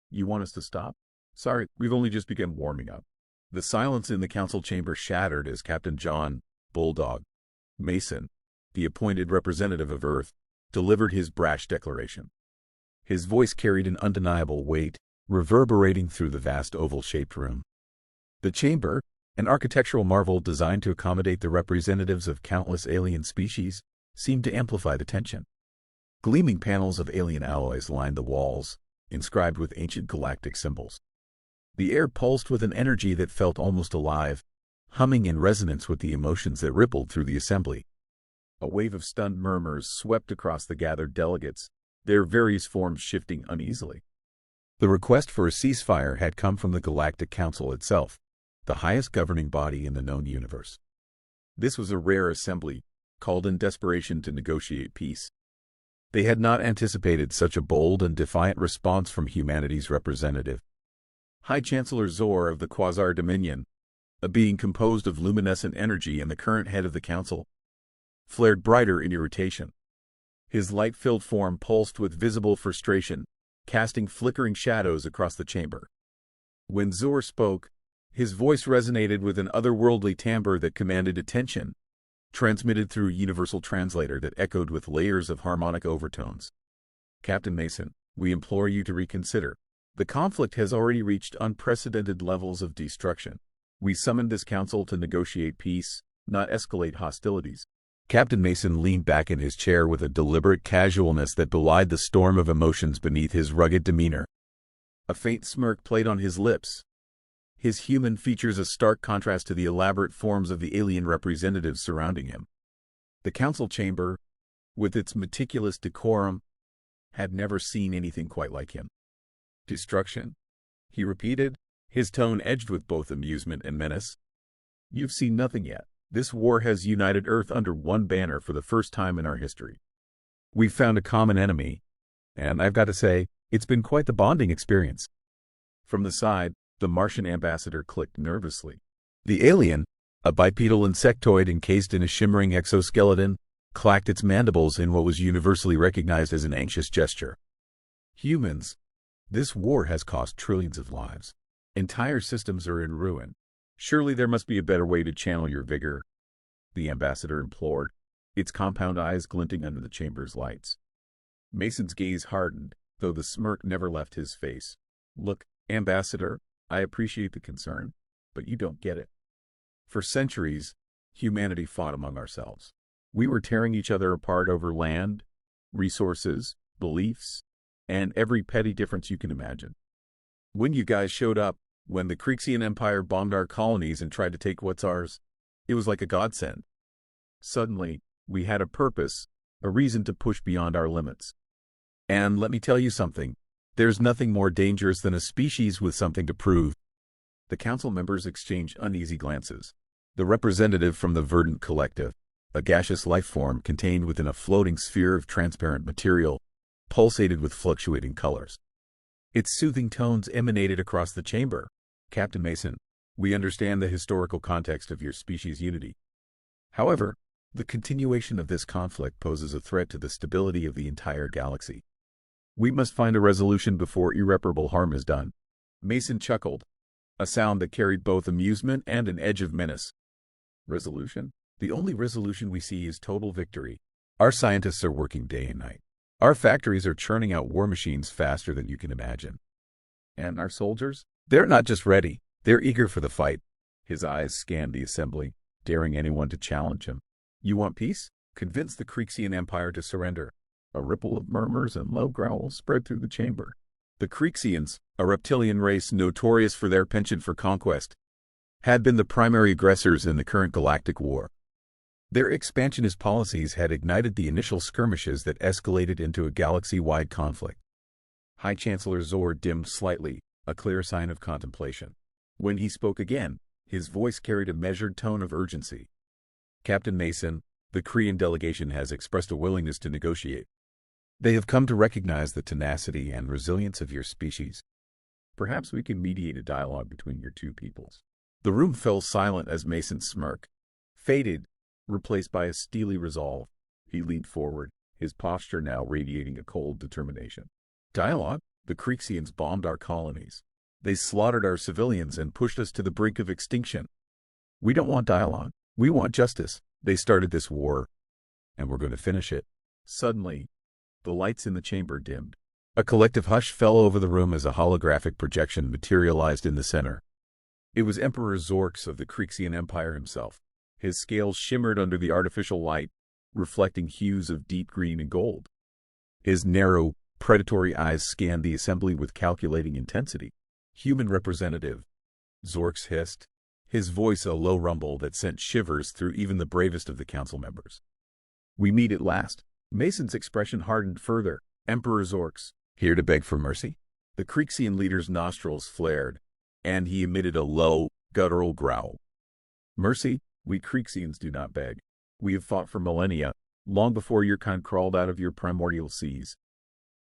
You want us to stop? Sorry, we've only just begun warming up. The silence in the council chamber shattered as Captain John Bulldog Mason, the appointed representative of Earth, delivered his brash declaration. His voice carried an undeniable weight, reverberating through the vast oval-shaped room. The chamber, an architectural marvel designed to accommodate the representatives of countless alien species, seemed to amplify the tension. Gleaming panels of alien alloys lined the walls, inscribed with ancient galactic symbols. The air pulsed with an energy that felt almost alive, humming in resonance with the emotions that rippled through the assembly. A wave of stunned murmurs swept across the gathered delegates, their various forms shifting uneasily. The request for a ceasefire had come from the Galactic Council itself, the highest governing body in the known universe. This was a rare assembly, called in desperation to negotiate peace. They had not anticipated such a bold and defiant response from humanity's representative. High Chancellor Zor of the Quasar Dominion, a being composed of luminescent energy and the current head of the council, flared brighter in irritation. His light-filled form pulsed with visible frustration, casting flickering shadows across the chamber. When Zor spoke, his voice resonated with an otherworldly timbre that commanded attention, transmitted through a universal translator that echoed with layers of harmonic overtones. Captain Mason, we implore you to reconsider. The conflict has already reached unprecedented levels of destruction. We summoned this council to negotiate peace, not escalate hostilities. Captain Mason leaned back in his chair with a deliberate casualness that belied the storm of emotions beneath his rugged demeanor. A faint smirk played on his lips, his human features a stark contrast to the elaborate forms of the alien representatives surrounding him. The council chamber, with its meticulous decorum, had never seen anything quite like him. Destruction? He repeated, his tone edged with both amusement and menace. You've seen nothing yet. This war has united Earth under one banner for the first time in our history. We've found a common enemy, and I've got to say, it's been quite the bonding experience. From the side, the Martian ambassador clicked nervously. The alien, a bipedal insectoid encased in a shimmering exoskeleton, clacked its mandibles in what was universally recognized as an anxious gesture. Humans, this war has cost trillions of lives. Entire systems are in ruin. Surely there must be a better way to channel your vigor, the ambassador implored, its compound eyes glinting under the chamber's lights. Mason's gaze hardened, though the smirk never left his face. Look, ambassador, I appreciate the concern, but you don't get it. For centuries, humanity fought among ourselves. We were tearing each other apart over land, resources, beliefs, and every petty difference you can imagine. When you guys showed up, when the Creexian Empire bombed our colonies and tried to take what's ours, it was like a godsend. Suddenly, we had a purpose, a reason to push beyond our limits. And let me tell you something, there's nothing more dangerous than a species with something to prove. The council members exchanged uneasy glances. The representative from the Verdant Collective, a gaseous life form contained within a floating sphere of transparent material, pulsated with fluctuating colors. Its soothing tones emanated across the chamber. Captain Mason, we understand the historical context of your species' unity. However, the continuation of this conflict poses a threat to the stability of the entire galaxy. We must find a resolution before irreparable harm is done. Mason chuckled, a sound that carried both amusement and an edge of menace. Resolution? The only resolution we see is total victory. Our scientists are working day and night. Our factories are churning out war machines faster than you can imagine. And our soldiers? They're not just ready, they're eager for the fight. His eyes scanned the assembly, daring anyone to challenge him. You want peace? Convince the Creexian Empire to surrender. A ripple of murmurs and low growls spread through the chamber. The Creexians, a reptilian race notorious for their penchant for conquest, had been the primary aggressors in the current galactic war. Their expansionist policies had ignited the initial skirmishes that escalated into a galaxy-wide conflict. High Chancellor Zor dimmed slightly, a clear sign of contemplation. When he spoke again, his voice carried a measured tone of urgency. Captain Mason, the Korean delegation has expressed a willingness to negotiate. They have come to recognize the tenacity and resilience of your species. Perhaps we can mediate a dialogue between your two peoples. The room fell silent as Mason's smirk faded, replaced by a steely resolve. He leaned forward, his posture now radiating a cold determination. Dialogue? The Creexians bombed our colonies. They slaughtered our civilians and pushed us to the brink of extinction. We don't want dialogue. We want justice. They started this war, and we're going to finish it. Suddenly, the lights in the chamber dimmed. A collective hush fell over the room as a holographic projection materialized in the center. It was Emperor Zorx of the Creexian Empire himself. His scales shimmered under the artificial light, reflecting hues of deep green and gold. His narrow, predatory eyes scanned the assembly with calculating intensity. "Human representative," Zorx hissed, his voice a low rumble that sent shivers through even the bravest of the council members. "We meet at last." Mason's expression hardened further. "Emperor Zorx, here to beg for mercy?" The Creexian leader's nostrils flared, and he emitted a low, guttural growl. "Mercy? We Creexians do not beg. We have fought for millennia, long before your kind crawled out of your primordial seas.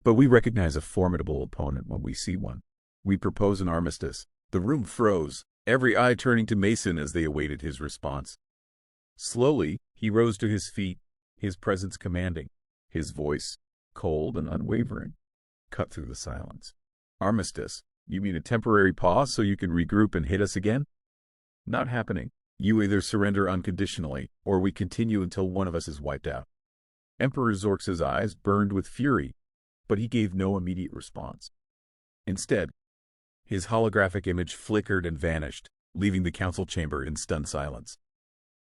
But we recognize a formidable opponent when we see one. We propose an armistice." The room froze, every eye turning to Mason as they awaited his response. Slowly, he rose to his feet, his presence commanding, his voice, cold and unwavering, cut through the silence. "Armistice? You mean a temporary pause so you can regroup and hit us again?" "Not happening. You either surrender unconditionally, or we continue until one of us is wiped out." Emperor Zorx's eyes burned with fury, but he gave no immediate response. Instead, his holographic image flickered and vanished, leaving the council chamber in stunned silence.